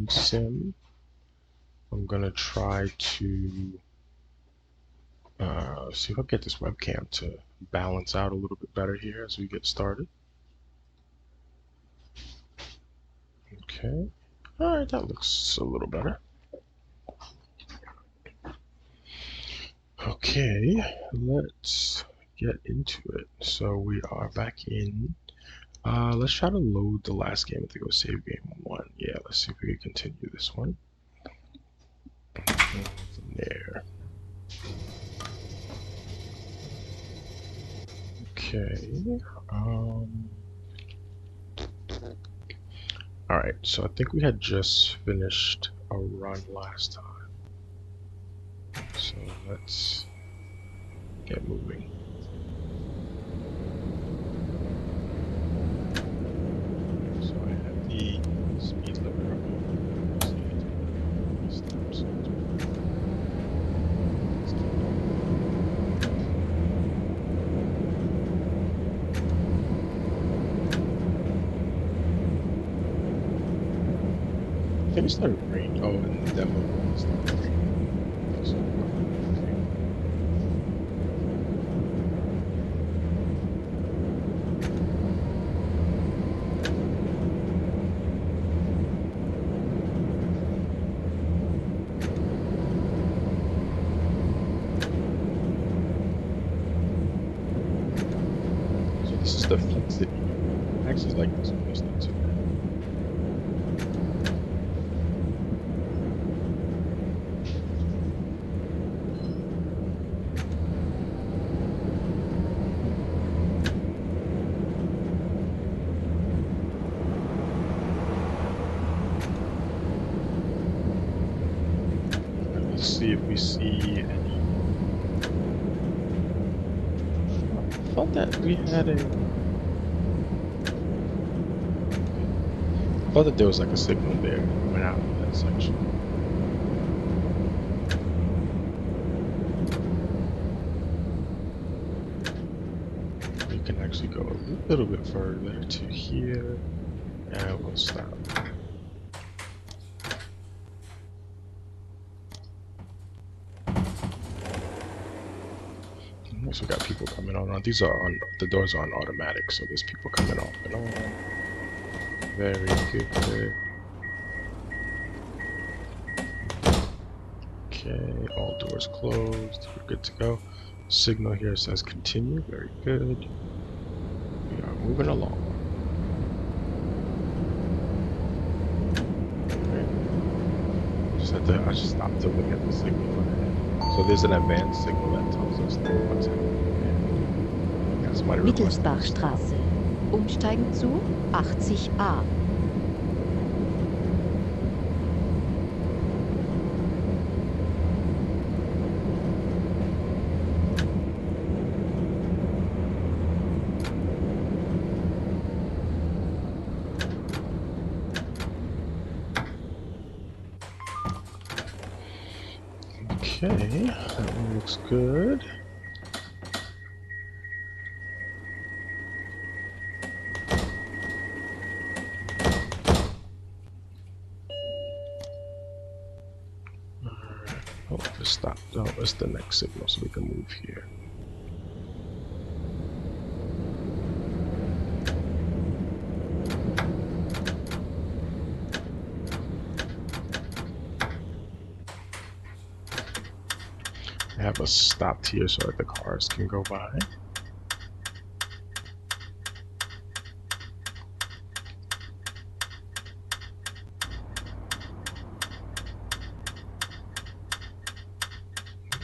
sim. I'm gonna try to see if I can get this webcam to balance out a little bit better here as we get started. Okay. Alright, that looks a little better. Okay, let's get into it. So we are back in. Let's try to load the last game. I think it was save game 1. Yeah, let's see if we can continue this one. From there. Okay. Alright, so I think we had just finished a run last time. So let's get moving. So I have the speed limiter on. So I think it started raining. Oh, and the demo started raining. So, this is the Flexity. I actually like this one. It's not too bad. Let's see if we see any. I thought that we had a. I thought that there was like a signal there that went out of that section. We can actually go a little bit further to here, and we'll stop. So we got people coming on. These are on, the doors are on automatic, so there's people coming off and on. Very good. Okay, all doors closed. We're good to go. Signal here says continue. Very good. We are moving along. Okay. I just stopped to look at the signal. So there's an advanced signal that tells us that what's happening. Yeah, somebody Wittelsbachstraße. Umsteigen zu 80a. Okay, that one looks good. Alright, oh, just stop. Oh, that's the next signal, so we can move here. I have us stopped here so that the cars can go by.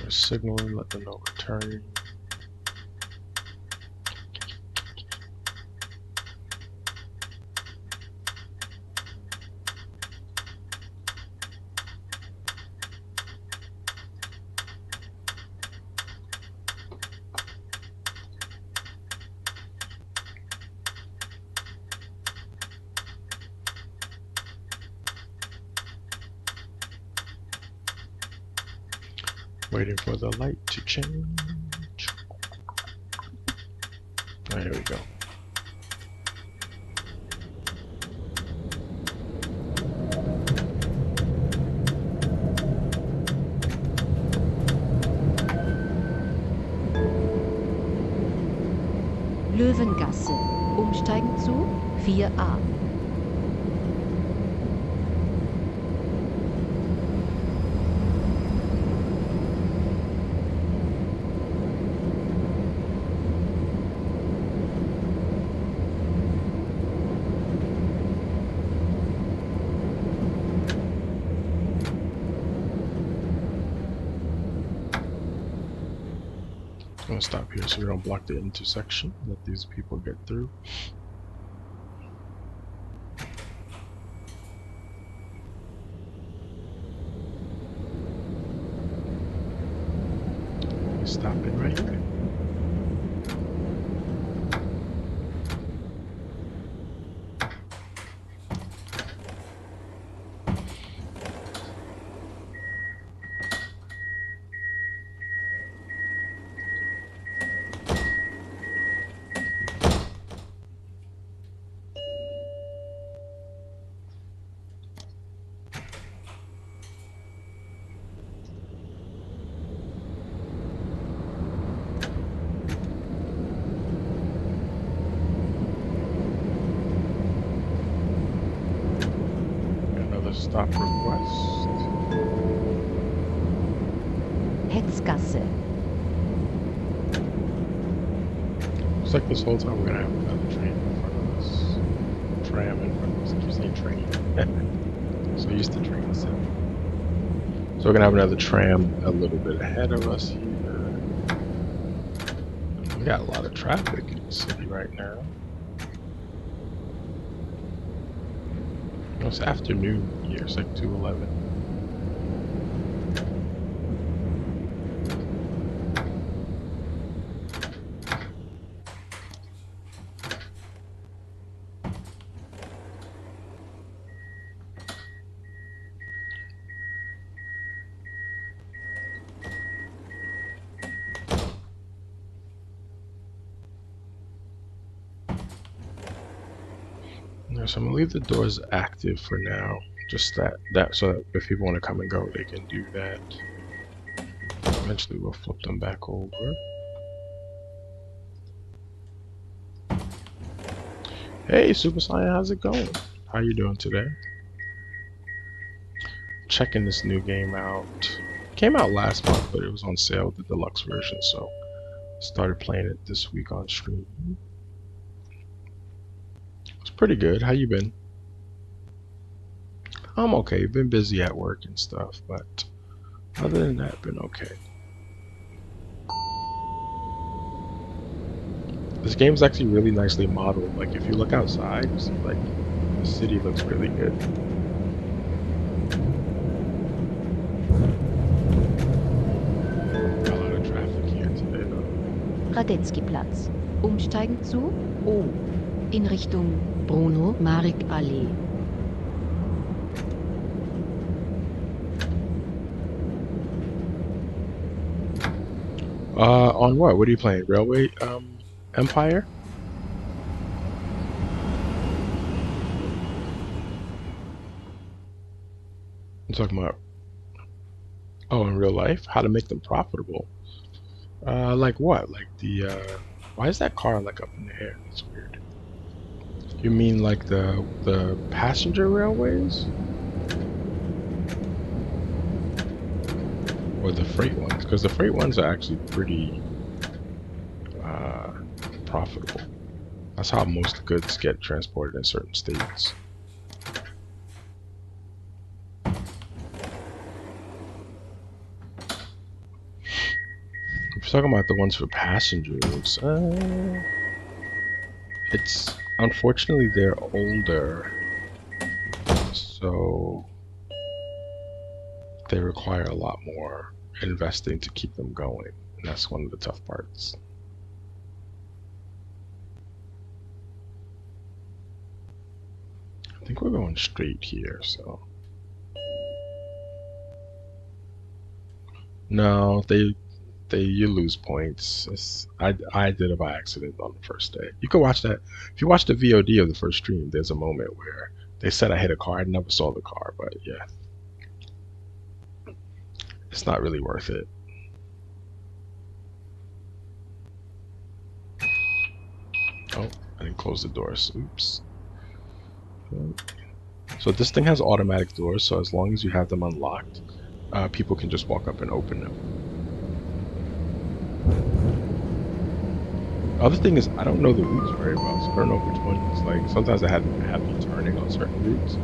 We're signaling, let them know we're turning. Waiting for the light to change. There we go. Löwengasse. Umsteigen zu 4a. I'm gonna stop here so we don't block the intersection. Let these people get through. Stop it right here. Another stop request. Hetzgasse. Looks like this whole time we're gonna have another train in front of us. Tram in front of us. Did you say train? So used to trains. So we're gonna have another tram a little bit ahead of us here. We got a lot of traffic in the city right now. It's afternoon here. It's like 2:11. So I'm gonna leave the doors active for now. Just that so that if people want to come and go, they can do that. Eventually, we'll flip them back over. Hey, Super Saiyan, how's it going? How you doing today? Checking this new game out. Came out last month, but it was on sale, the deluxe version, so started playing it this week on stream. It's pretty good. How you been? I'm okay. Been busy at work and stuff, but other than that, been okay. This game's actually really nicely modeled. Like if you look outside, you see like the city looks really good. A lot of traffic here today though. Radetzky-Platz. Umsteigen zu O. In Richtung Bruno-Marek-Allee. On what? What are you playing? Railway Empire? I'm talking about, oh, in real life? How to make them profitable. Like what? Like the why is that car like up in the air? That's weird. You mean like the passenger railways? Or the freight ones? Because the freight ones are actually pretty uh profitable. That's how most goods get transported in certain states. If you're talking about the ones for passengers, it's unfortunately they're older, so they require a lot more investing to keep them going, and that's one of the tough parts. I think we're going straight here, so no, they you lose points. I did it by accident on the first day. You can watch that if you watch the VOD of the first stream. There's a moment where they said I hit a car. I never saw the car, but yeah, it's not really worth it. Oh, I didn't close the doors. Oops. So this thing has automatic doors, so as long as you have them unlocked, people can just walk up and open them. Other thing is, I don't know the routes very well, so I don't know which ones. Like sometimes I have me turning on certain routes. I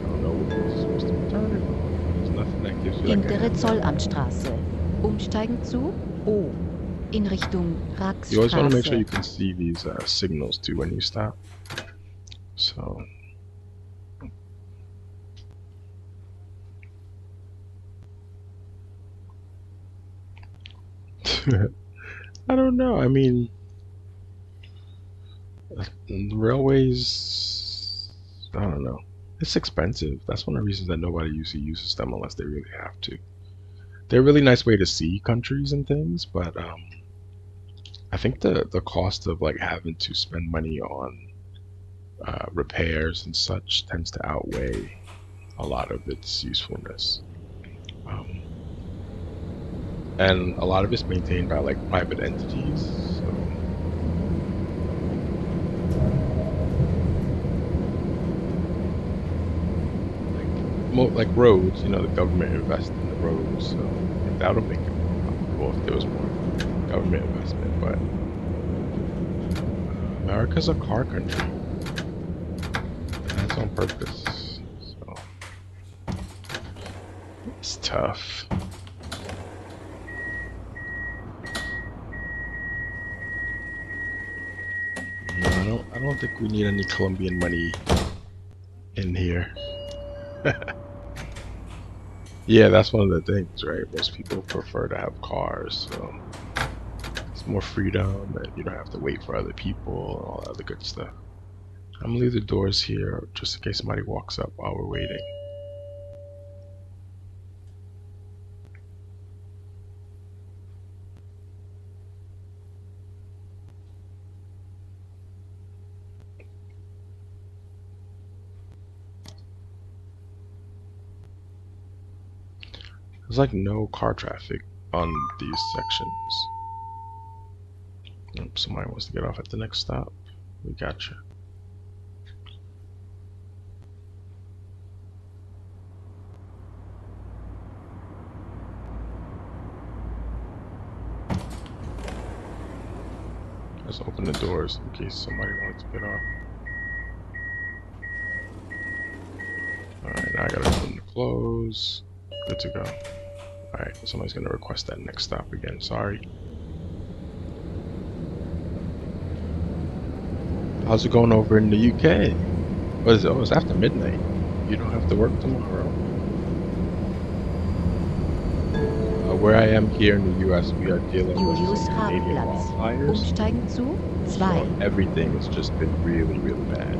don't know what route you're supposed to be turning on. There's nothing that gives you like a Hintere heads up. Zollamtstraße. Umsteigen zu O. In Richtung You always want to make sure Raxstraße. you can see these signals too when you stop. So I don't know. I mean, the railways. I don't know. It's expensive. That's one of the reasons that nobody usually uses them unless they really have to. They're a really nice way to see countries and things, but I think the cost of like having to spend money on repairs and such tends to outweigh a lot of its usefulness. Um, and a lot of it's maintained by like private entities. So like roads, the government invests in the roads, so like, that'll make it more profitable if there was more government investment. But America's a car country, and that's on purpose. So it's tough. No, I don't think we need any Colombian money in here. Yeah, that's one of the things, right? Most people prefer to have cars, so it's more freedom, and you don't have to wait for other people and all that other good stuff. I'm gonna leave the doors here just in case somebody walks up while we're waiting. There's like no car traffic on these sections. Somebody wants to get off at the next stop. We got you. Let's open the doors in case somebody wanted to get off. Alright, now I gotta open the close. Good to go. Alright, somebody's gonna request that next stop again. Sorry. How's it going over in the UK? What is it? Oh, it's after midnight. You don't have to work tomorrow. Where I am here in the US, we are dealing with Julius some Canadian Hafenplatz. wildfires. Umsteigen zu So 2. everything has just been really, really bad.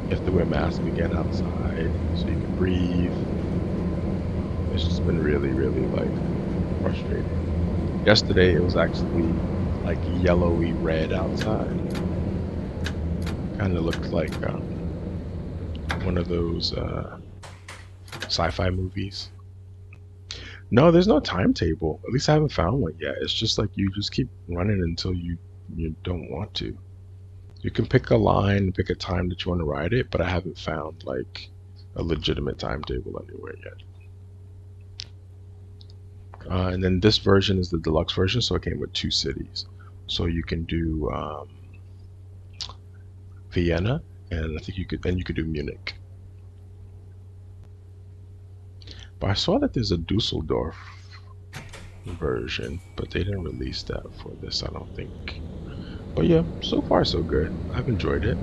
You have to wear masks again outside so you can breathe. It's just been really, really like frustrating. Yesterday it was actually like yellowy red outside. Kind of looked like one of those sci-fi movies. No, there's no timetable. At least I haven't found one yet. It's just like you just keep running until you don't want to. You can pick a line, pick a time that you want to ride it, but I haven't found like a legitimate timetable anywhere yet. And then this version is the deluxe version, so it came with 2 cities. So you can do Vienna, and I think you could do Munich. But I saw that there's a Dusseldorf version, but they didn't release that for this, I don't think. But yeah, so far so good. I've enjoyed it.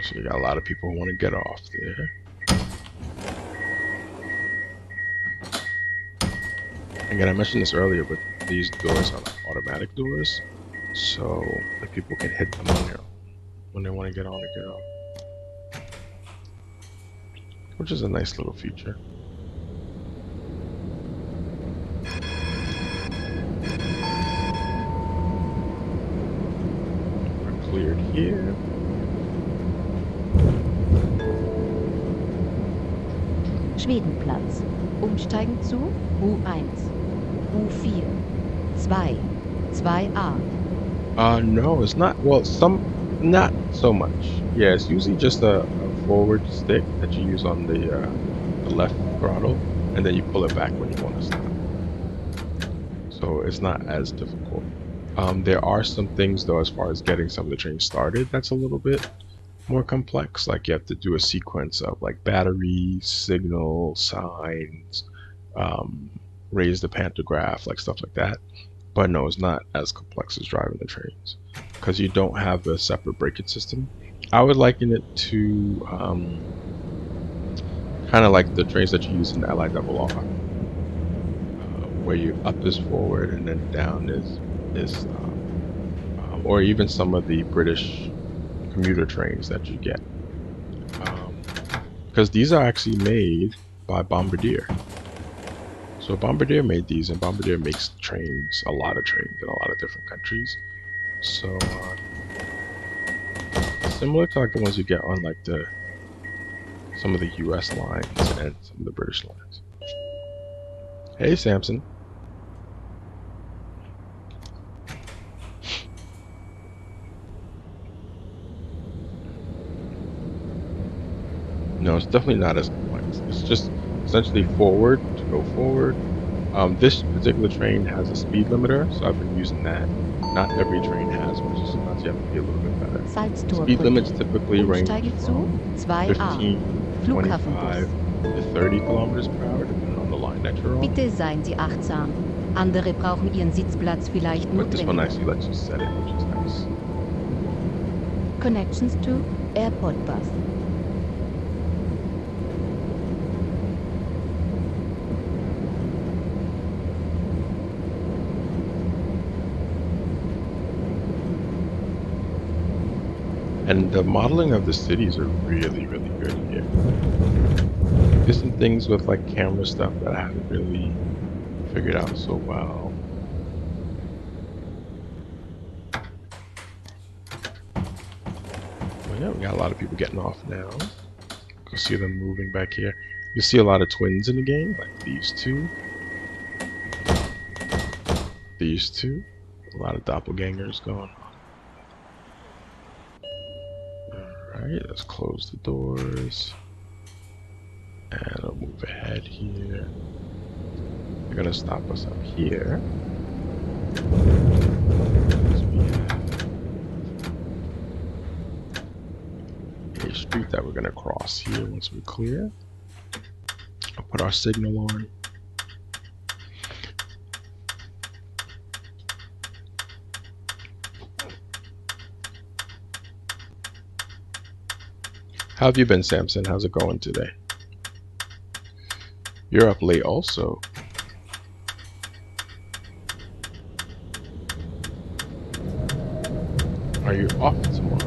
So you got a lot of people who want to get off there. Again, I mentioned this earlier, but these doors are like automatic doors, so like people can hit them on their own when they want to get on or get off, which is a nice little feature. cleared here. Schwedenplatz. Umsteigen zu U1, U4, 2, 2a. No, it's not. Well, not so much. Yeah, it's usually just a forward stick that you use on the left throttle, and then you pull it back when you want to stop. So it's not as difficult. There are some things though, as far as getting some of the trains started, that's a little bit more complex. Like you have to do a sequence of like batteries, signal, signs, um, raise the pantograph, like stuff like that. But no, it's not as complex as driving the trains because you don't have the separate braking system. I would liken it to kind of like the trains that you use in LIRR, where you up is forward and then down is stop, or even some of the British commuter trains that you get, because these are actually made by Bombardier. So Bombardier made these, and Bombardier makes trains, a lot of trains in a lot of different countries. So similar to like the ones you get on like the some of the US lines and some of the British lines. Hey, Samson. No, it's definitely not as complex. It's just essentially forward to go forward. This particular train has a speed limiter, so I've been using that. Not every train has one, so sometimes you have to be a little bit better. Speed limits Salztorbrücke. typically range Umsteigen zu from 2a. 15, Flughafenbus. 25 to 30 kilometers per hour, depending on the line that you're on. Bitte seien Sie achtsam. Andere brauchen Ihren Sitzplatz vielleicht But this one notwendiger. actually lets you set it, which is nice. Connections to airport bus. And the modeling of the cities are really, really good here. There's some things with like camera stuff that I haven't really figured out so well. Well, yeah, we got a lot of people getting off now. Go see them moving back here. You see a lot of twins in the game, like these two. These two. A lot of doppelgangers going on. Alright, let's close the doors. And I'll move ahead here. They're gonna stop us up here. A street that we're gonna cross here once we clear. I'll put our signal on. How have you been, Samson? How's it going today? You're up late also. Are you off tomorrow?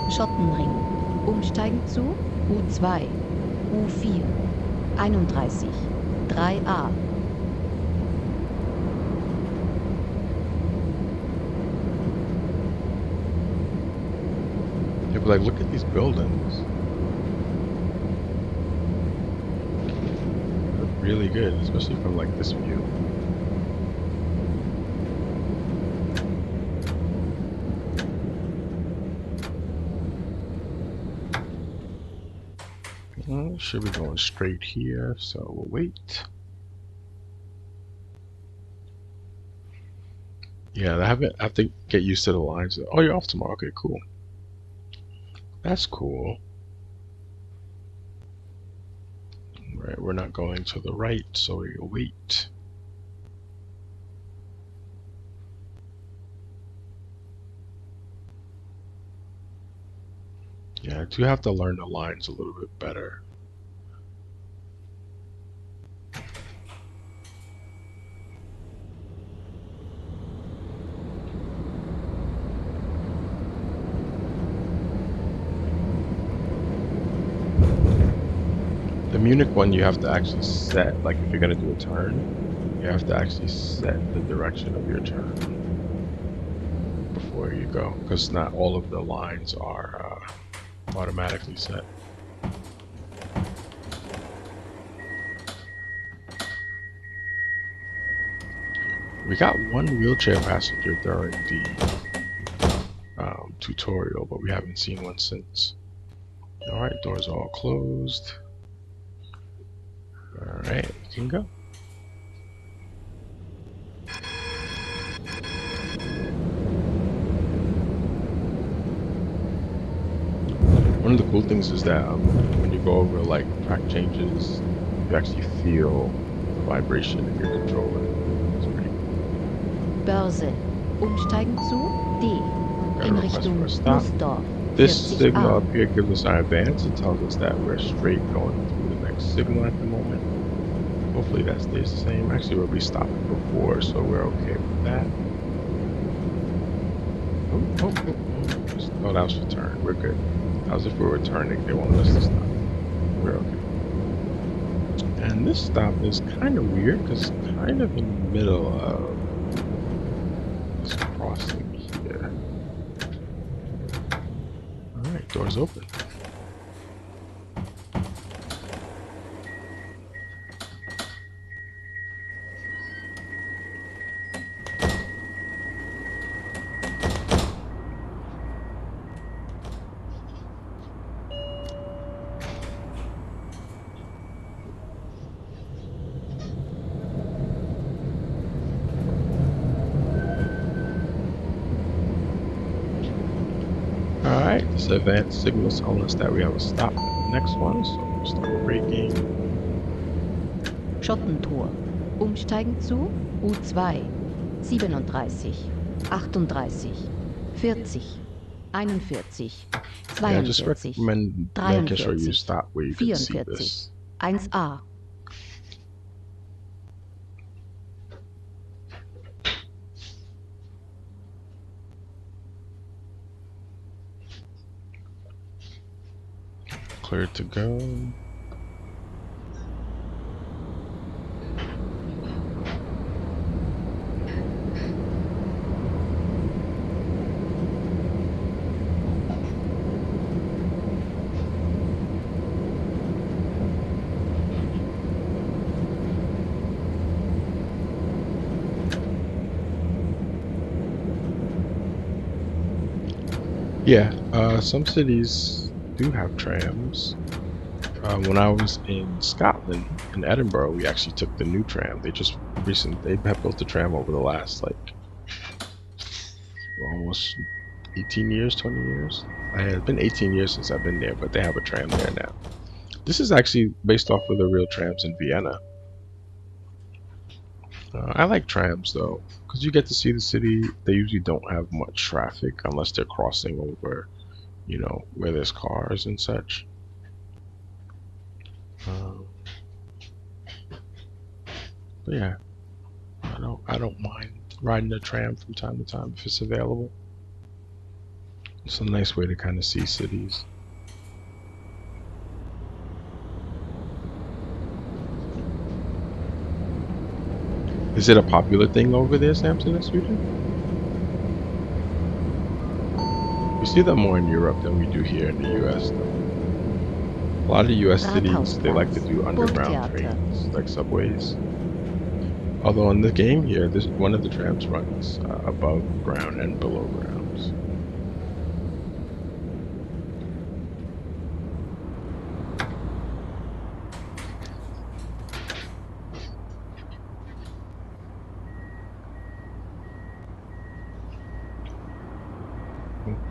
Schottenring. Umsteigen zu U2, U4, 31, 3a. Yeah, but like, look at these buildings. They look really good, especially from like this view. Should be going straight here, so we'll wait. Yeah, I have to get used to the lines. Oh, you're off tomorrow. Okay, cool. That's cool. Right, we're not going to the right, so we'll wait. Yeah, I do have to learn the lines a little bit better. The Munich one you have to actually set, like if you're gonna do a turn, You have to actually set the direction of your turn before you go, because not all of the lines are automatically set. We got one wheelchair passenger during the tutorial, but we haven't seen one since. Alright, doors all closed. Alright, we can go. One of the cool things is that when you go over like track changes, you actually feel the vibration in your controller. It's pretty cool. Börse. Umsteigen zu D. Got a In request Richtung for a stop. Nussdorf. This 40a. signal up here gives us our advance. It tells us that we're straight going through the next signal at the moment. Hopefully that stays the same. Actually, we'll be stopping before, so we're okay with that. Oh, that was for turn. We're good. That was if we were turning. They won't let us to stop. We're okay. And this stop is kind of weird because it's kind of in the middle of this crossing here. Alright, doors open. Alright, this advanced signal is telling us that we have a stop at the next one, so we'll start braking. Schottentor. Umsteigen zu U2. 37, 38, 40, 41, Yeah, I just 42, recommend making sure you 43, stop where you can see 44, this. 1a. Clear to go. Yeah, some cities do have trams. When I was in Scotland, in Edinburgh, we actually took the new tram. They have built the tram over the last like almost 18 years, 20 years. It's been 18 years since I've been there, but they have a tram there now. This is actually based off of the real trams in Vienna. I like trams though, because you get to see the city. They usually don't have much traffic unless they're crossing over, where there's cars and such. Um, but yeah, I don't mind riding the tram from time to time if it's available. It's a nice way to kind of see cities. Is it a popular thing over there, Samson, in Sweden? We see that more in Europe than we do here in the US, though. A lot of US cities, they like to do underground trains, like subways. Although in the game here, one of the trams runs above ground and below grounds.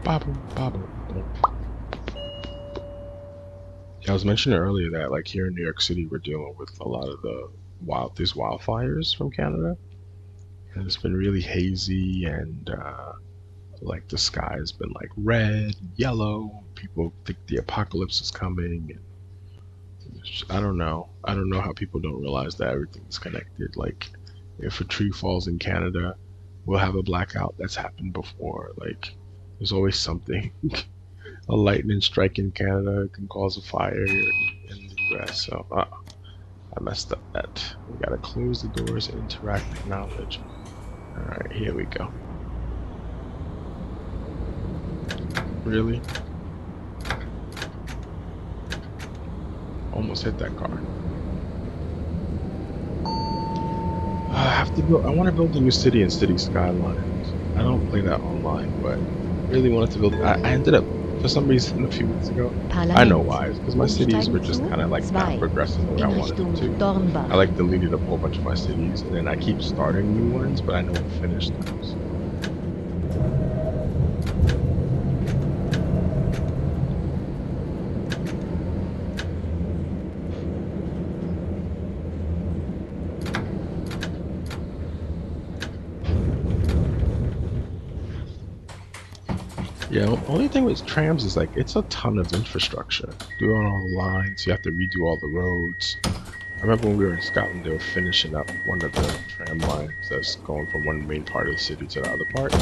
Bobble, bobble. Yeah, I was mentioning earlier that like here in New York City, we're dealing with a lot of these wildfires from Canada, and it's been really hazy and like the sky has been like red, yellow. People think the apocalypse is coming. I don't know. I don't know how people don't realize that everything's connected. Like, if a tree falls in Canada, we'll have a blackout. That's happened before. Like, there's always something. A lightning strike in Canada can cause a fire here in the U.S. So I messed up that. We gotta close the doors and interact, acknowledge. Alright, here we go. Really? Almost hit that car. I have to build. I want to build a new city in City Skylines. I don't play that online, but really wanted to build. I ended up, for some reason, a few weeks ago. I know Parlament. why. It's because my cities were Umsteigen just zu kind of like not 2 progressing the way I in wanted them Richtung to. I Dornbach. like deleted a whole bunch of my cities, and then I keep starting new ones, but I never finish them. So. Yeah, only thing with trams is like it's a ton of infrastructure. Doing all the lines, you have to redo all the roads. I remember when we were in Scotland, they were finishing up one of the tram lines that's going from one main part of the city to the other part.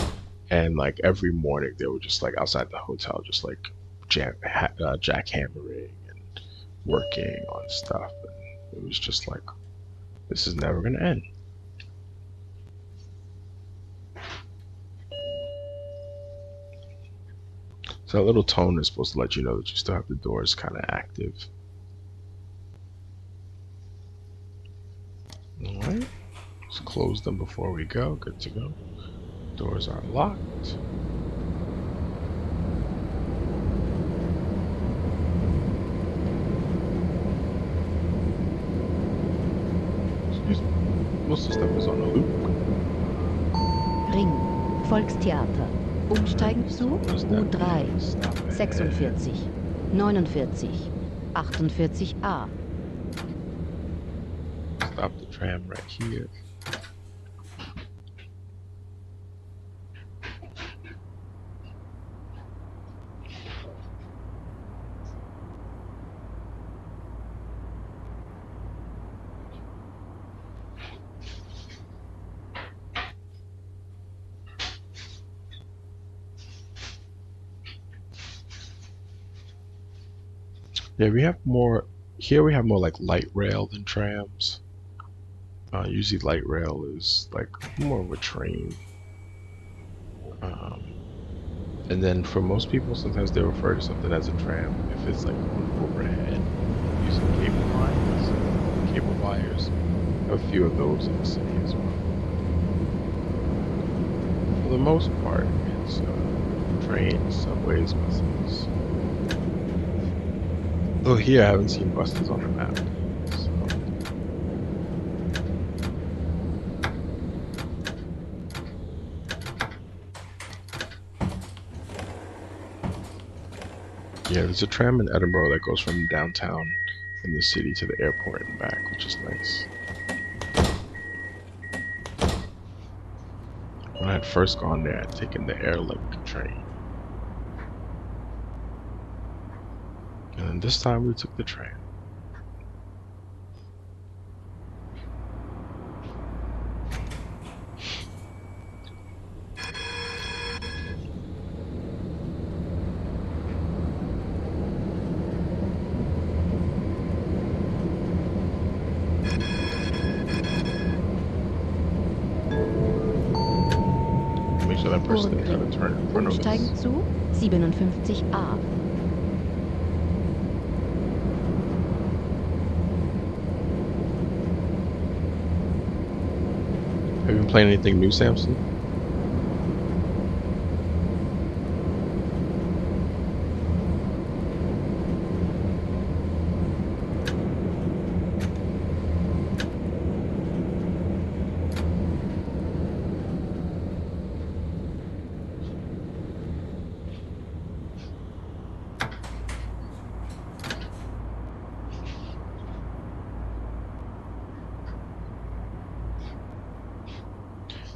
And like every morning, they were just like outside the hotel, just like jackhammering and working on stuff. And it was just like, this is never going to end. So that little tone is supposed to let you know that you still have the doors kind of active. All right, let's close them before we go. Good to go. Doors are locked. Excuse me. Most of the stuff is on a loop. Ring. Volkstheater. Umsteigen So zu what does that U3. mean? Stop ahead. 46. 49. 48a. Stop the tram right here. Yeah, we have more. Here we have more like light rail than trams. Usually light rail is like more of a train. Um, and then for most people, sometimes they refer to something as a tram if it's like going overhead using cable lines, cable wires. A few of those in the city as well. For the most part, it's trains, subways, buses. Though here I haven't seen buses on the map. So. Yeah, there's a tram in Edinburgh that goes from downtown in the city to the airport and back, which is nice. When I had first gone there, I'd taken the Airlink train. And then this time we took the tram. Make sure that person didn't try to turn in front of Umsteigen us. zu 57a. Have you been playing anything new, Samson?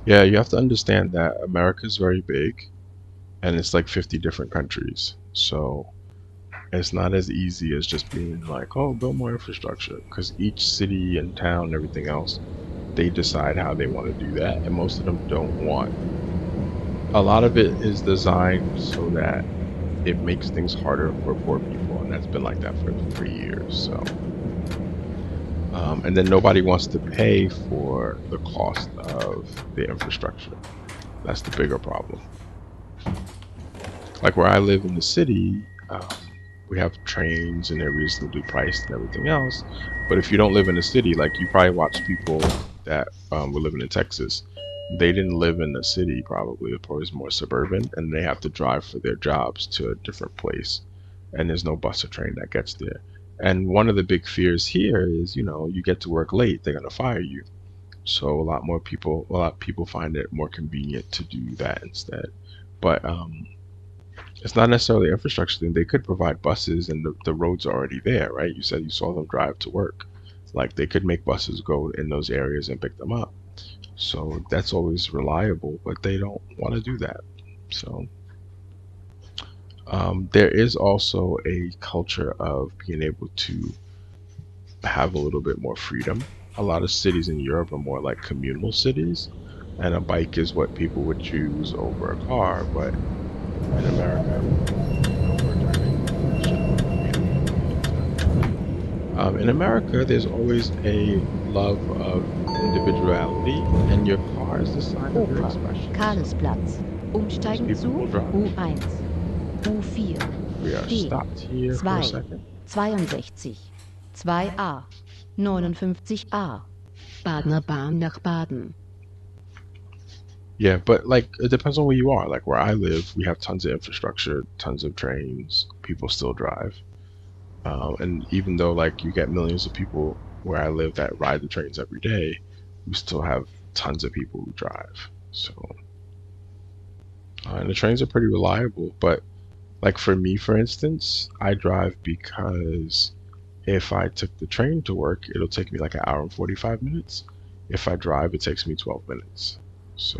Yeah, you have to understand that America is very big and it's like 50 different countries. So it's not as easy as just being like, oh, build more infrastructure. Because each city and town and everything else, they decide how they want to do that. And most of them don't want. A lot of it is designed so that it makes things harder for poor people. And that's been like that for years. So And then nobody wants to pay for the cost of the infrastructure. That's the bigger problem. Like where I live in the city, we have trains and they're reasonably priced and everything else. But if you don't live in the city, like you probably watch people that were living in Texas, they didn't live in the city probably. It probably was more suburban, and they have to drive for their jobs to a different place, and there's no bus or train that gets there. And one of the big fears here is, you get to work late, they're gonna fire you. So a lot of people find it more convenient to do that instead. But it's not necessarily an infrastructure thing. They could provide buses and the roads are already there, right? You said you saw them drive to work. Like they could make buses go in those areas and pick them up. So that's always reliable, but they don't want to do that. So there is also a culture of being able to have a little bit more freedom. A lot of cities in Europe are more like communal cities, and a bike is what people would choose over a car. But in America, we're driving. Shut up. We have a time. In America, there's always a love of individuality, and your car is the sign of your Oper, expression. So Karlsplatz. most Umsteigen people zu will drive. U1. U4. We are Stehen. stopped here for a 2. second. 62. 2a. 59a. Badener Bahn nach Baden. Yeah, but like it depends on where you are. Like where I live, we have tons of infrastructure, tons of trains. People still drive. And even though like you get millions of people where I live that ride the trains every day, we still have tons of people who drive. So, and the trains are pretty reliable. But like for me, for instance, I drive because if I took the train to work, it'll take me like an hour and 45 minutes. If I drive, it takes me 12 minutes. So,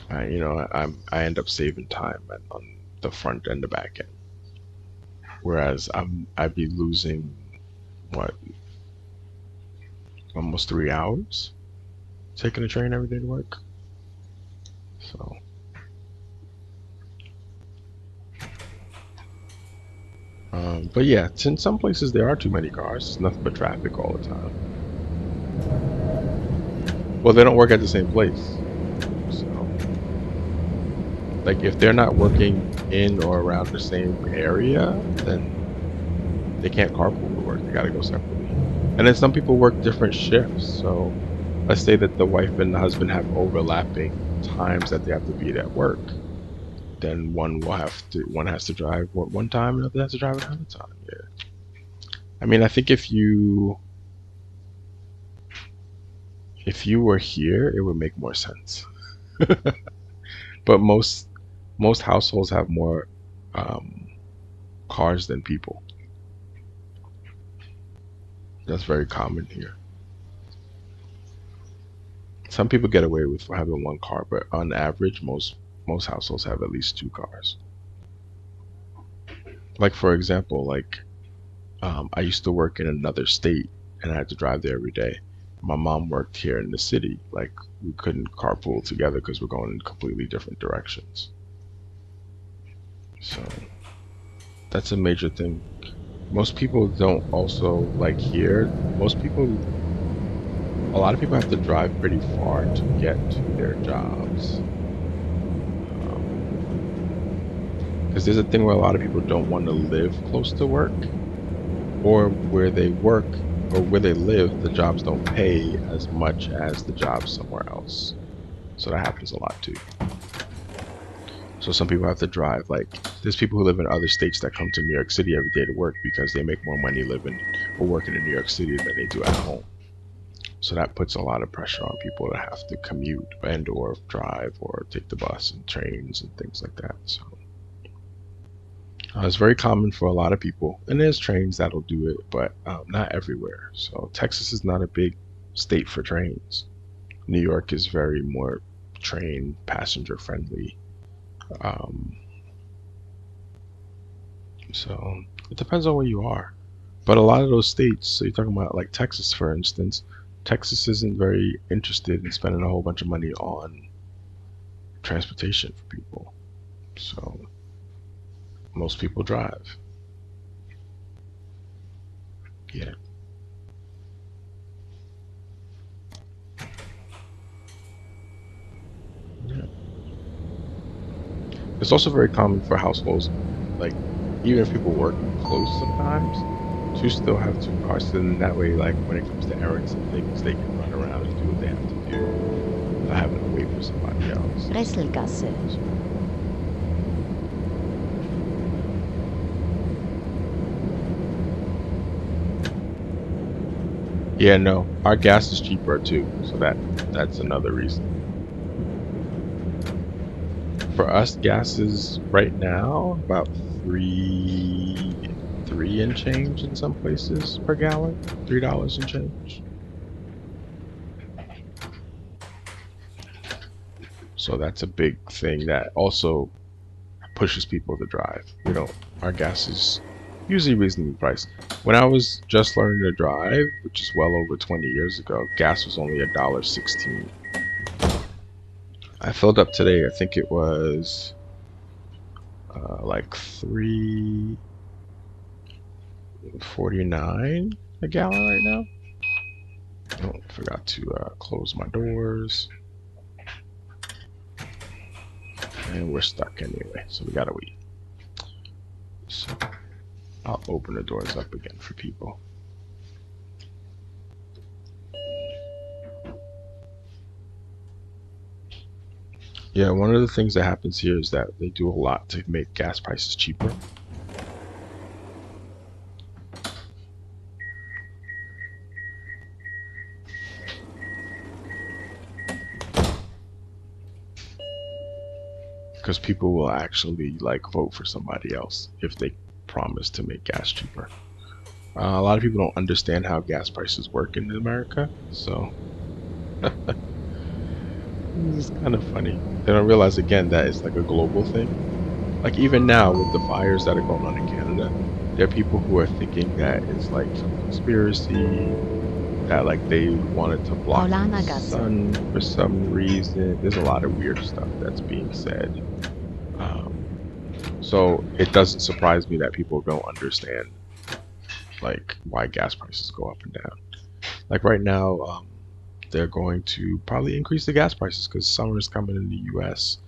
I end up saving time on the front and the back end. Whereas I'd be losing what, almost 3 hours taking a train every day to work. So, but yeah, in some places there are too many cars. It's nothing but traffic all the time. Well, they don't work at the same place. So, like if they're not working in or around the same area, then they can't carpool to work. They got to go separately. And then some people work different shifts. So let's say that the wife and the husband have overlapping times that they have to be at work. Then one has to drive one time, and the other has to drive another time. Yeah. I mean, I think if you were here, it would make more sense. But most households have more um, cars than people. That's very common here. Some people get away with having one car, but on average, most households have at least two cars. Like for example, like I used to work in another state, and I had to drive there every day. My mom worked here in the city. Like we couldn't carpool together because we're going in completely different directions. So that's a major thing. Most people don't also like here. A lot of people have to drive pretty far to get to their jobs. Um, because there's a thing where a lot of people don't want to live close to work, or where they work or where they live, the jobs don't pay as much as the jobs somewhere else. So that happens a lot too. So some people have to drive. Like there's people who live in other states that come to New York City every day to work because they make more money living or working in New York City than they do at home. So that puts a lot of pressure on people to have to commute and or drive or take the bus and trains and things like that. So it's very common for a lot of people, and there's trains that'll do it, but not everywhere. So Texas is not a big state for trains. New York is very more train passenger friendly. Um, so it depends on where you are. But a lot of those states, so you're talking about like Texas, for instance, Texas isn't very interested in spending a whole bunch of money on transportation for people. So most people drive. Yeah. Yeah. It's also very common for households, like even if people work close sometimes, to still have two cars. So then that way, like when it comes to errands and things, they can run around and do what they have to do without having to wait for somebody else. Resselgasse. So, yeah, no, our gas is cheaper too, so that's another reason. For us, gas is right now about three and change in some places per gallon, $3 and change. So that's a big thing that also pushes people to drive. We don't. Our gas is usually reasonably priced. When I was just learning to drive, which is well over 20 years ago, gas was only $1.16. I filled up today. I think it was like 3.49 a gallon right now. Oh, I forgot to close my doors, and we're stuck anyway, so we gotta wait. So I'll open the doors up again for people. Yeah, one of the things that happens here is that they do a lot to make gas prices cheaper. Because people will actually like vote for somebody else if they promise to make gas cheaper. A lot of people don't understand how gas prices work in America, so it's kind of funny. They don't realize again that it's like a global thing. Like even now with the fires that are going on in Canada, there are people who are thinking that it's like some conspiracy, that like they wanted to block the Paulanergasse. sun for some reason. There's a lot of weird stuff that's being said. Um, so it doesn't surprise me that people don't understand like why gas prices go up and down. Like right now, they're going to probably increase the gas prices because summer is coming in the U.S.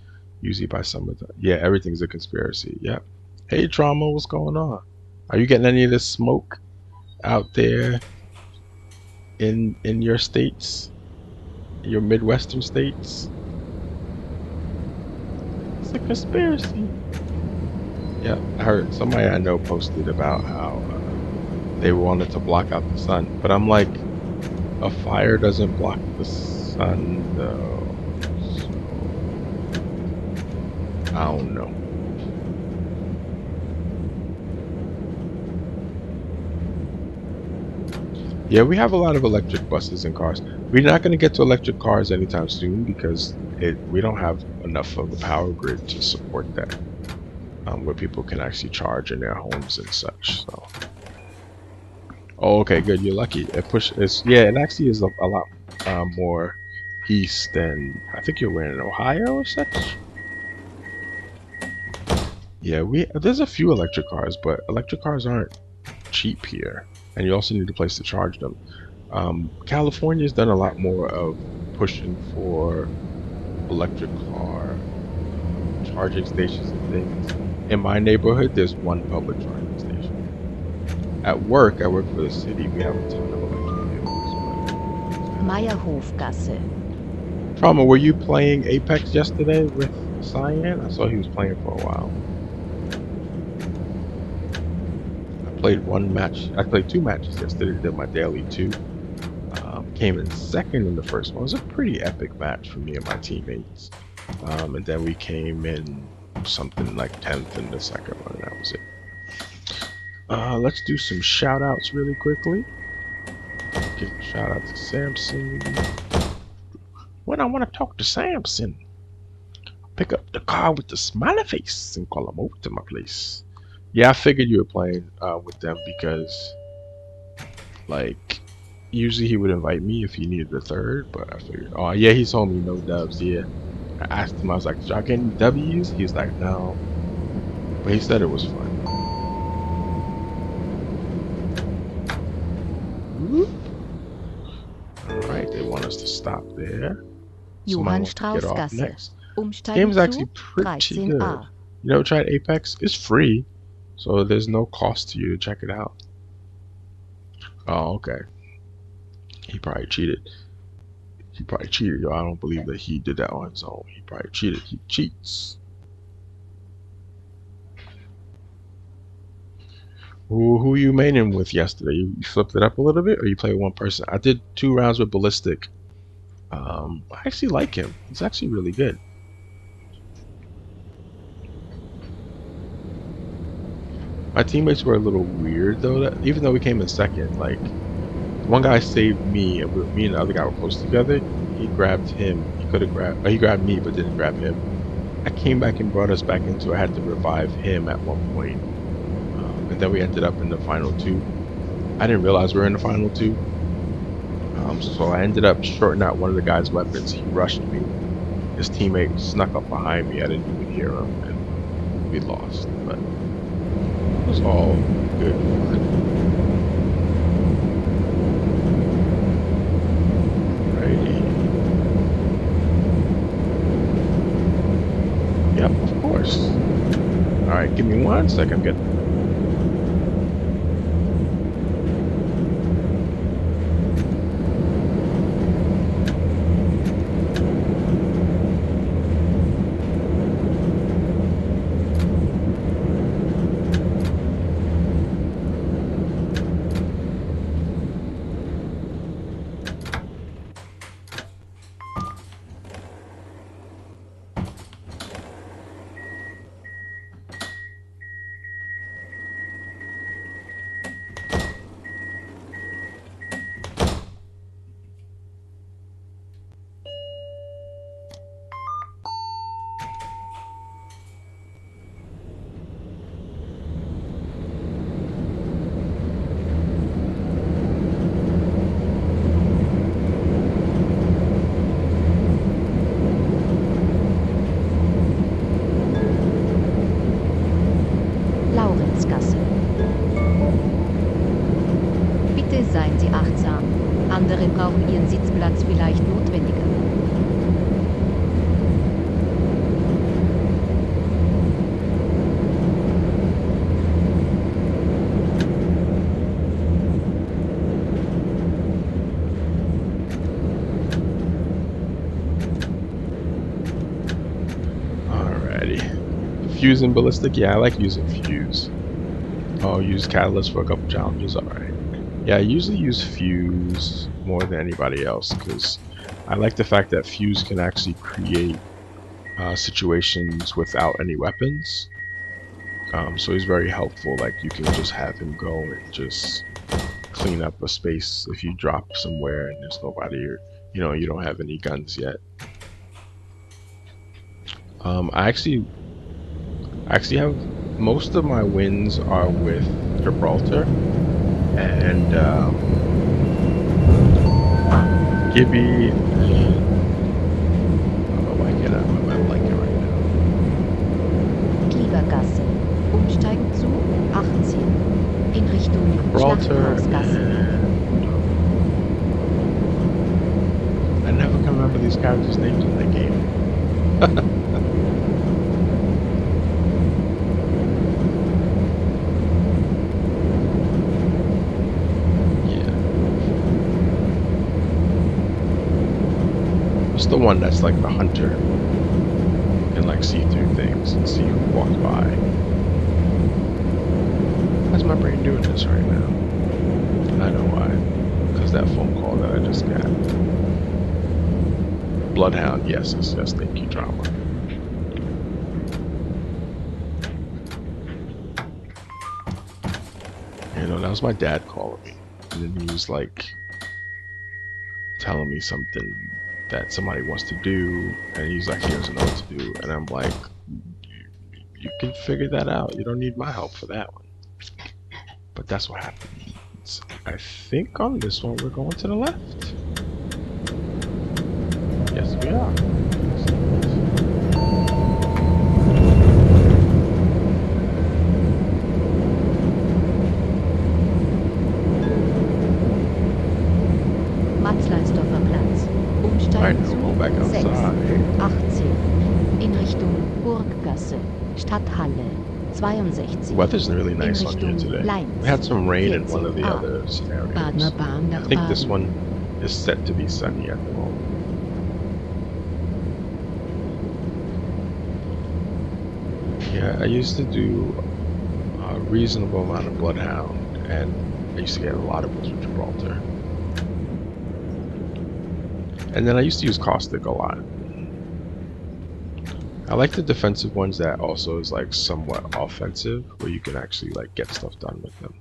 Usually by summertime. Yeah, everything's a conspiracy. Yep. Hey, Trauma, what's going on? Are you getting any of this smoke out there in your states, your Midwestern states? It's a conspiracy. Yeah, I heard somebody I know posted about how they wanted to block out the sun, but I'm like, a fire doesn't block the sun though, so I don't know. Yeah, we have a lot of electric buses and cars. We're not going to get to electric cars anytime soon because we don't have enough of a power grid to support that, where people can actually charge in their homes and such. So, oh, okay, good. You're lucky. Yeah, it actually is a lot more east than I think you're in Ohio or such. Yeah, there's a few electric cars, but electric cars aren't cheap here, and you also need a place to charge them. California's done a lot more of pushing for electric car charging stations and things. In my neighborhood, there's one public charging station. At work, I work for the city. We have a ton of electric vehicles, but it's kind of funny. Meierhofgasse. Trauma, were you playing Apex yesterday with Cyan? I saw he was playing for a while. I played one match. I played two matches yesterday. Did my daily two. Came in second in the first one. It was a pretty epic match for me and my teammates. And then we came in something like 10th in the second one, and that was it. Let's do some shout outs really quickly. Give a shout out to Samson. When I want to talk to Samson, pick up the car with the smiley face and call him over to my place. Yeah, I figured you were playing with them because, like, usually he would invite me if he needed a third, but I figured, oh, yeah, he told me no dubs. Yeah. I asked him, I was like, did y'all get any W's? He's like, no. But he said it was fun. Alright, they want us to stop there. Somebody wants to get off Johannstraußgasse. next. This game Umsteigen is actually zu pretty good. 13a. You never tried Apex? It's free, so there's no cost to you to check it out. Oh, okay. He probably cheated. He probably cheated, yo. I don't believe that he did that on his own. He probably cheated. He cheats. Who you maining with yesterday? You flipped it up a little bit, or you play with one person? I did 2 rounds with Ballistic. I actually like him. He's actually really good. My teammates were a little weird though. That even though we came in second, like one guy saved me, and me and the other guy were close together. He grabbed him. He could have grabbed. He grabbed me, but didn't grab him. I came back and brought us back into. I had to revive him at one point, and then we ended up in the final 2. I didn't realize we were in the final 2. So I ended up shorting out one of the guy's weapons. He rushed me. His teammate snuck up behind me. I didn't even hear him, and we lost. But it was all good fun. Righty. Yep, of course. Alright, give me 1 second. Get. Laurentzgasse. Bitte seien Sie achtsam. Andere brauchen Ihren Sitzplatz vielleicht notwendiger. Alrighty. Fuse and Ballistic? Yeah, I like using Fuse. Oh, use Catalyst for a couple challenges? Alright. Yeah, I usually use Fuse more than anybody else because I like the fact that Fuse can actually create situations without any weapons. So he's very helpful. Like you can just have him go and just clean up a space if you drop somewhere and there's nobody, or you don't have any guns yet. I actually have most of my wins are with Gibraltar and Gibby and why can't I like it right now? Kliebergasse. Umsteigen zu 18. In Richtung Gibraltar. Schlachthausgasse. I never can remember these characters' names in that game. What's the one that's like the hunter? You can like see through things and see who walks by. Why's my brain doing this right now? I know why. Because that phone call that I just got. Bloodhound, yes, thank you, drama. That was my dad calling me. And then he was like telling me something that somebody wants to do, and he's like, he doesn't know what to do, and I'm like, you can figure that out. You don't need my help for that one. But that's what happens. I think on this one we're going to the left. Yes, we are. Alright, Umsteigen now zu go back 6, outside. 18 in Richtung Burggasse, Stadthalle 62 Weather's really in nice on here Richtung today. We Leinz had some rain in one of the 14a, other Badener scenarios. Bahn I nach think this Baden. one is set to be sunny at the moment. Yeah, I used to do a reasonable amount of Bloodhound, and I used to get a lot of Woods of Gibraltar. And then I used to use Caustic a lot. I like the defensive ones that also is like somewhat offensive, where you can actually like get stuff done with them.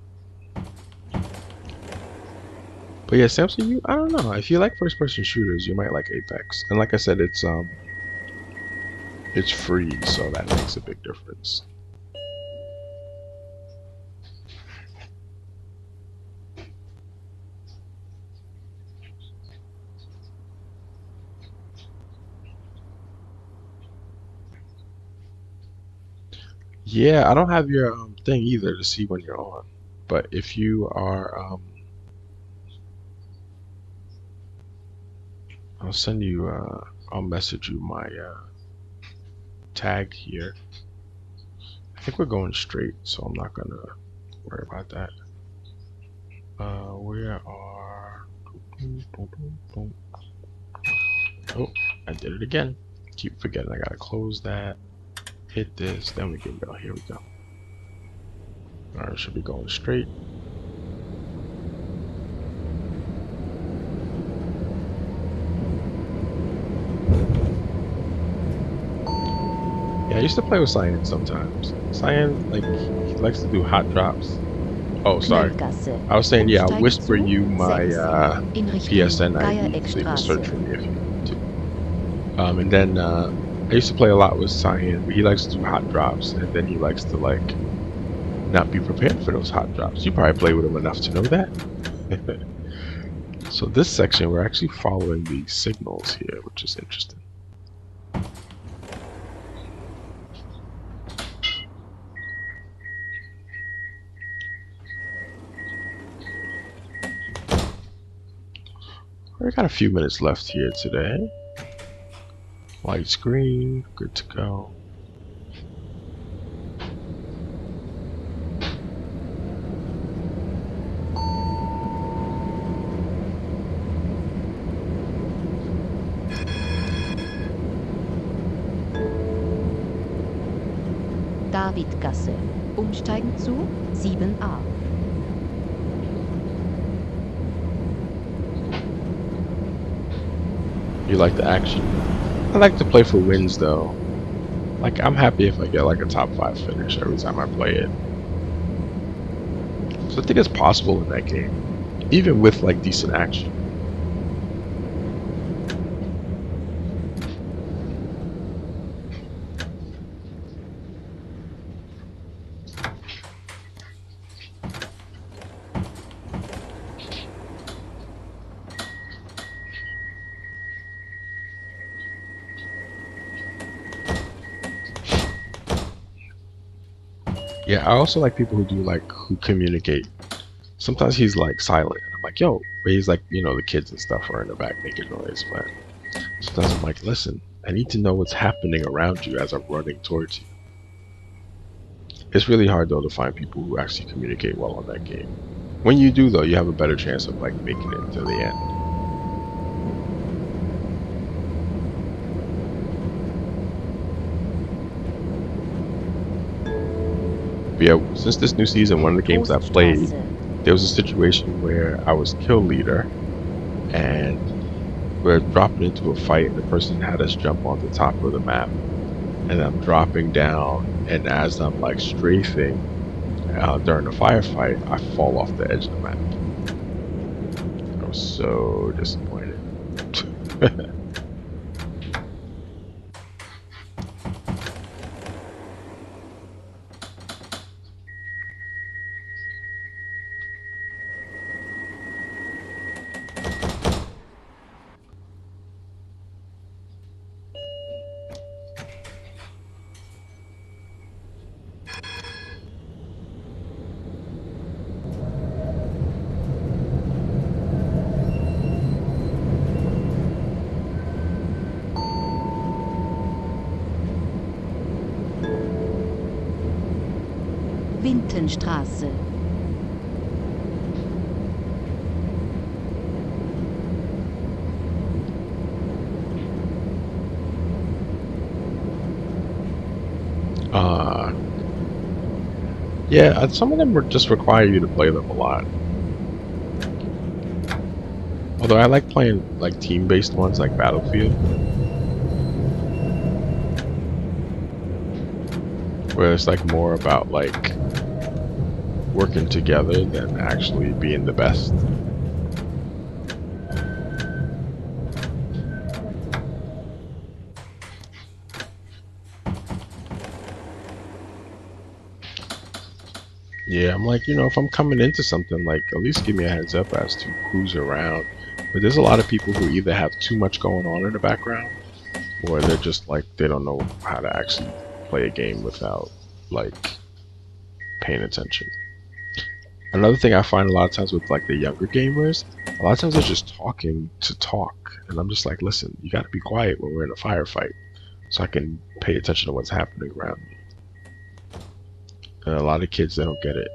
But yeah, Samson, I don't know. If you like first-person shooters, you might like Apex. And like I said, it's free, so that makes a big difference. Yeah, I don't have your thing either to see when you're on. But if you are, I'll send you, I'll message you my tag here. I think we're going straight, so I'm not gonna worry about that. Where are? Oh, I did it again. Keep forgetting. I gotta close that. Hit this. Then we can go. Here we go. All right, should be going straight. Yeah, I used to play with Cyan sometimes. Cyan, like, he likes to do hot drops. Oh, sorry. Knellgasse, I was saying, yeah, I'll Umsteigen whisper zu you my 6 in Richtung PSN ID so you can Geiereckstraße. search for me if you need to. And then I used to play a lot with Cyan, but he likes to do hot drops, and then he likes to like not be prepared for those hot drops. You probably play with him enough to know that. So this section, we're actually following the signals here, which is interesting. We got a few minutes left here today. Lights green, good to go. Davidgasse, umsteigen zu 7a. You like the action? I like to play for wins though. Like, I'm happy if I get like a top 5 finish every time I play it. So I think it's possible in that game, even with like decent action. Yeah, I also like people who do like who communicate. Sometimes he's like silent, and I'm like, yo, but he's like, the kids and stuff are in the back making noise. But sometimes I'm like, listen, I need to know what's happening around you as I'm running towards you. It's really hard though to find people who actually communicate well on that game. When you do though, you have a better chance of like making it to the end. But yeah, since this new season, one of the games I played, Poststraße, there was a situation where I was kill leader and we're dropping into a fight and the person had us jump on the top of the map and I'm dropping down, and as I'm like strafing during the firefight, I fall off the edge of the map. I was so disappointed. Lindenstraße. Uh, yeah, some of them just require you to play them a lot. Although I like playing like team-based ones like Battlefield, where it's like more about like working together than actually being the best. Yeah, I'm like, if I'm coming into something, like, at least give me a heads up as to who's around. But there's a lot of people who either have too much going on in the background, or they're just like, they don't know how to actually play a game without, like, paying attention. Another thing I find a lot of times with, like, the younger gamers, a lot of times they're just talking to talk. And I'm just like, listen, you gotta be quiet when we're in a firefight so I can pay attention to what's happening around me. And a lot of kids, they don't get it.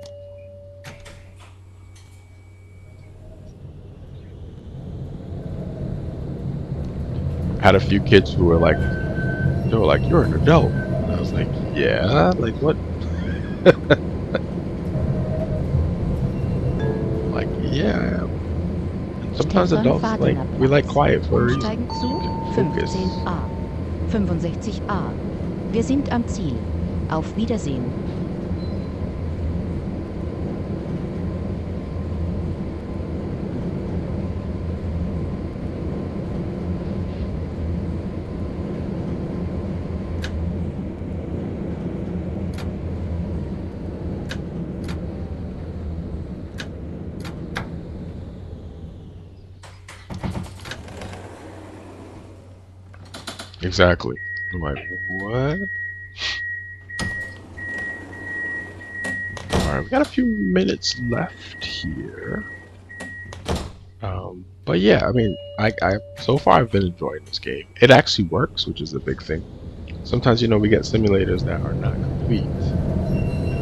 Had a few kids who were like, they were like, "You're an adult." And I was like, "Yeah, like what?" Like, yeah, I am. And sometimes adults, like, Stefan we like Platz. quiet for a reason. Umsteigen zu We can focus. 15a. 65a. Wir sind am Ziel. Auf Wiedersehen. Exactly. I'm like, what? All right, we got a few minutes left here. But yeah, I mean, I so far I've been enjoying this game. It actually works, which is a big thing. Sometimes, we get simulators that are not complete.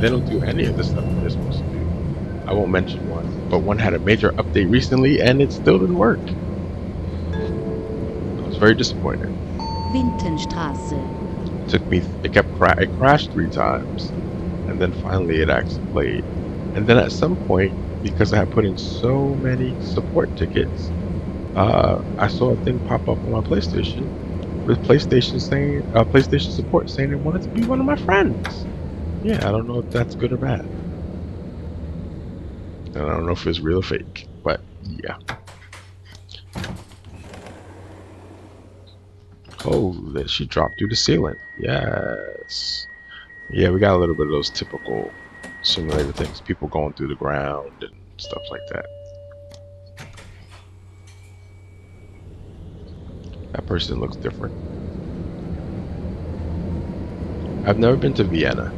They don't do any of the stuff that they're supposed to do. I won't mention one, but one had a major update recently, and it still didn't work. I was very disappointed. Wintenstraße. It crashed 3 times, and then finally it actually played. And then at some point, because I had put in so many support tickets, I saw a thing pop up on my PlayStation with PlayStation support saying they wanted to be one of my friends. Yeah, I don't know if that's good or bad. And I don't know if it's real or fake, but yeah. Oh, that she dropped through the ceiling. Yes. Yeah, we got a little bit of those typical simulator things. People going through the ground and stuff like that. That person looks different. I've never been to Vienna.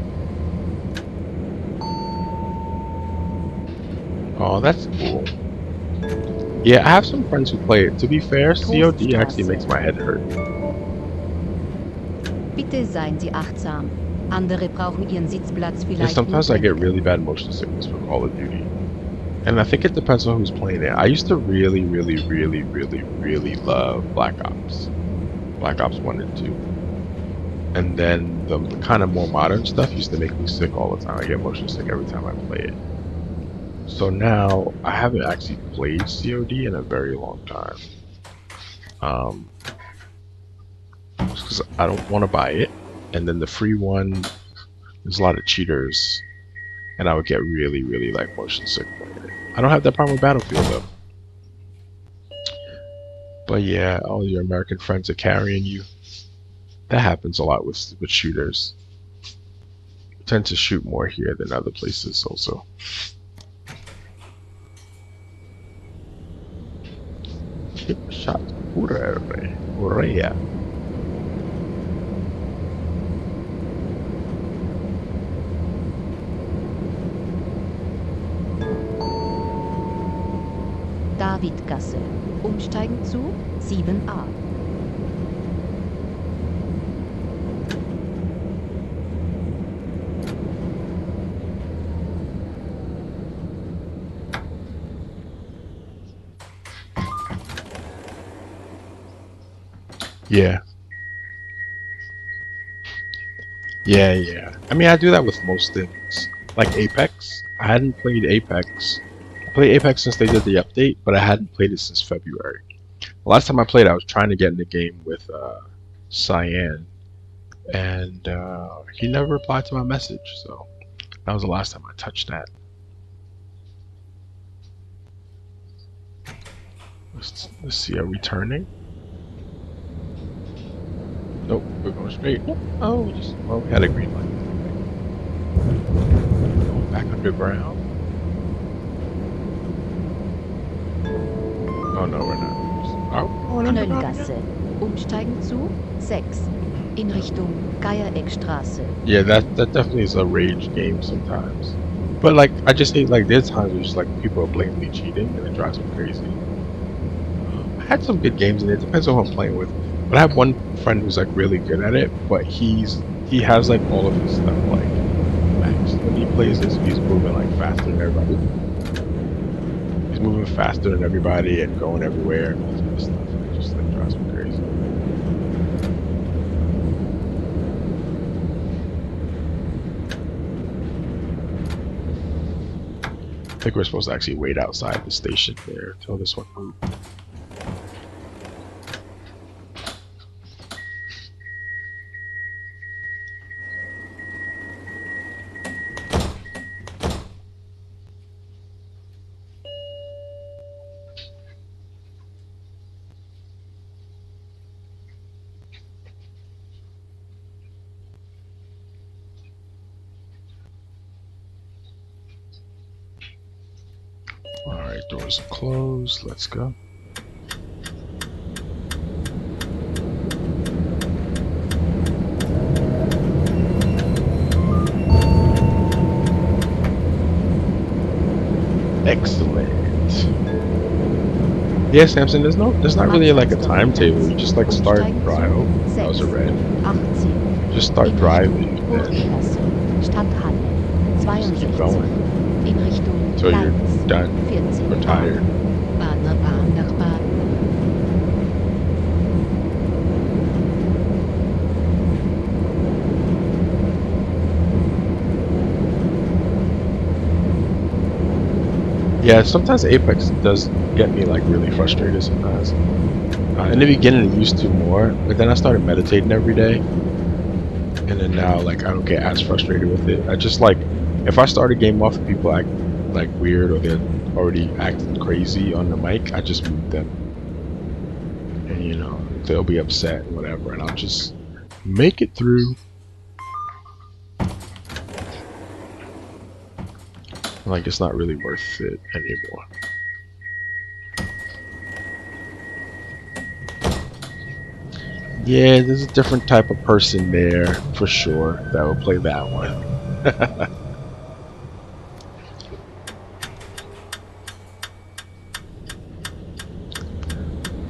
Oh, that's cool. Yeah, I have some friends who play it. To be fair, COD actually makes my head hurt. Bitte seien Sie achtsam. Andere brauchen Ihren Sitzplatz Yeah, vielleicht sometimes I get notwendiger. really bad motion sickness for Call of Duty. And I think it depends on who's playing it. I used to really, really, really, really, really love Black Ops. Black Ops 1 and 2. And then the kind of more modern stuff used to make me sick all the time. I get motion sick every time I play it. So now, I haven't actually played COD in a very long time. Because I don't want to buy it. And then the free one, there's a lot of cheaters. And I would get really, really like motion sick playing it. I don't have that problem with Battlefield though. But yeah, all your American friends are carrying you. That happens a lot with shooters. Tend to shoot more here than other places also. Chip shot Urea. Davidgasse. Umsteigen zu 7a. Yeah, yeah. I mean, I do that with most things. Like Apex. I hadn't played Apex. I played Apex since they did the update, but I hadn't played it since February. Last time I played, I was trying to get in the game with Cyan, and he never replied to my message. So that was the last time I touched that. Let's see. Are we turning? Nope, we're going straight. Yep. Oh, well, we had a green light. Going back underground. Oh no, we're not. Are we going underground again? Knöllgasse. Umsteigen zu 6 in Richtung Geiereckstraße. Yeah, that definitely is a rage game sometimes. But like, I just hate like there's times where just like people are blatantly cheating and it drives me crazy. I had some good games in it. Depends on who I'm playing with. But I have one friend who's like really good at it, but he has like all of his stuff like maxed. When he plays this, he's moving like faster than everybody. He's moving faster than everybody and going everywhere and all this other stuff. And it just like drives me crazy. I think we're supposed to actually wait outside the station there until this one moves. Alright, doors are closed. Let's go. Excellent. Yeah, Samson, there's not really like a timetable. You just like start drive. Oh, that was a red. 18 Just start in driving Richtung and then Burggasse, Stadthalle. just keep 62 going in Richtung until you're Gleis done or 14a. tired. Bahn nach Baden. Yeah, sometimes Apex does get me like really frustrated sometimes. In the beginning, it used to more, but then I started meditating every day, and then now like I don't get as frustrated with it. I just like if I start a game off and people act like weird or they're already acting crazy on the mic, I just mute them, and you know they'll be upset and whatever, and I'll just make it through. Like it's not really worth it anymore. Yeah, there's a different type of person there for sure that will play that one.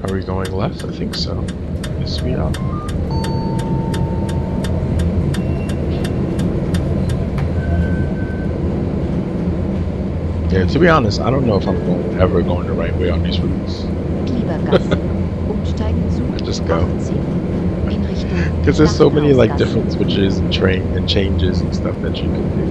Are we going left? I think so. Yes, we are. Yeah, to be honest, I don't know if I'm ever going the right way on these routes. Kliebergasse. Umsteigen zu I just go. 18 in Richtung Because there's so many like Stachhausgasse. different switches and train and changes and stuff that you can do.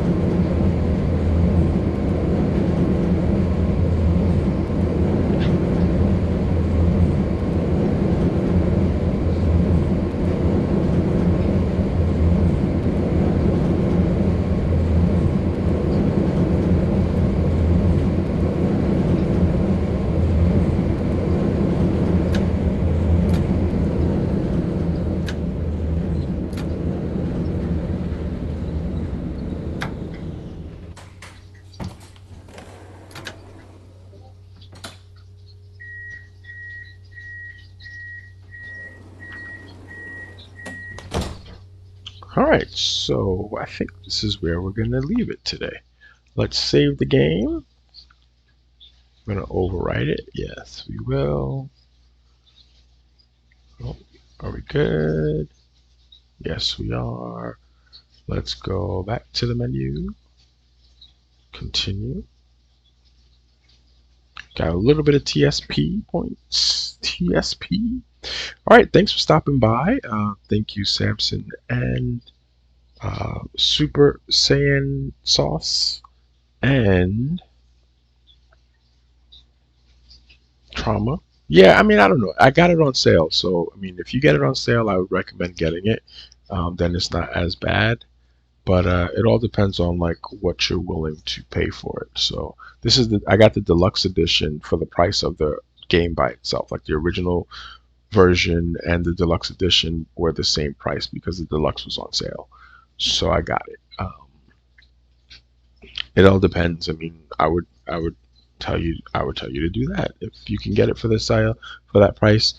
Alright, so I think this is where we're going to leave it today. Let's save the game. I'm going to overwrite it. Yes, we will. Oh, are we good? Yes, we are. Let's go back to the menu. Continue. Got a little bit of TSP points. TSP. All right, thanks for stopping by. Thank you, Samson and Super Saiyan Sauce and Trauma. Yeah, I mean, I don't know. I got it on sale, so I mean, if you get it on sale, I would recommend getting it. Then it's not as bad. But it all depends on like what you're willing to pay for it. So this is the I got the deluxe edition for the price of the game by itself. Like the original version and the deluxe edition were the same price because the deluxe was on sale. So I got it. It all depends. I mean, I would tell you to do that if you can get it for the sale for that price.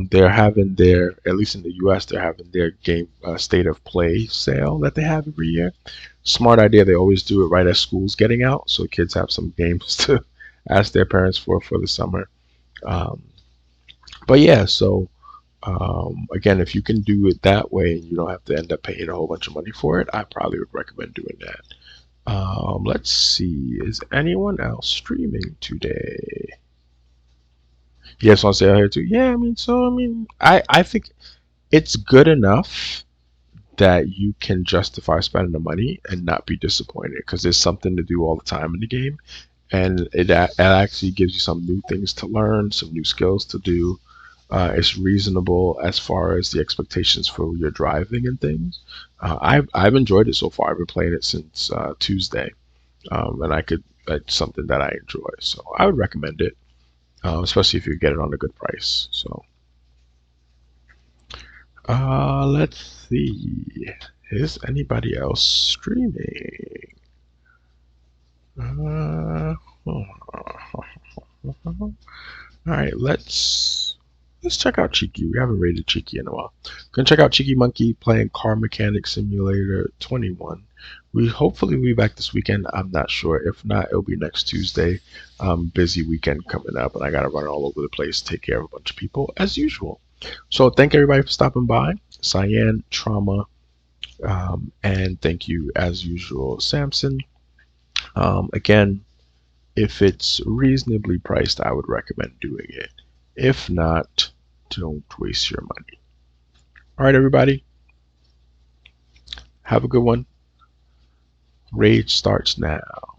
They're having their, at least in the U.S., they're having their game state of play sale that they have every year. Smart idea. They always do it right as school's getting out, so kids have some games to ask their parents for the summer. Um, but yeah, so again, if you can do it that way and you don't have to end up paying a whole bunch of money for it, I probably would recommend doing that. Let's see. Is anyone else streaming today? Yes, on sale here too. Yeah, I mean, so I mean, I think it's good enough that you can justify spending the money and not be disappointed because there's something to do all the time in the game, and it actually gives you some new things to learn, some new skills to do. It's reasonable as far as the expectations for your driving and things. I've enjoyed it so far. I've been playing it since Tuesday, and it's something that I enjoy. So I would recommend it, especially if you get it on a good price. So let's see. Is anybody else streaming? Uh, all right, let's check out Cheeky. We haven't rated Cheeky in a while. Gonna check out Cheeky Monkey playing Car Mechanic Simulator 21. We hopefully will be back this weekend. I'm not sure. If not, it'll be next Tuesday. Busy weekend coming up, and I gotta run all over the place, take care of a bunch of people as usual. So thank everybody for stopping by. Cyan, Trauma, and thank you as usual, Samson. Again, if it's reasonably priced, I would recommend doing it. If not, don't waste your money. All right, everybody, have a good one. Rage starts now.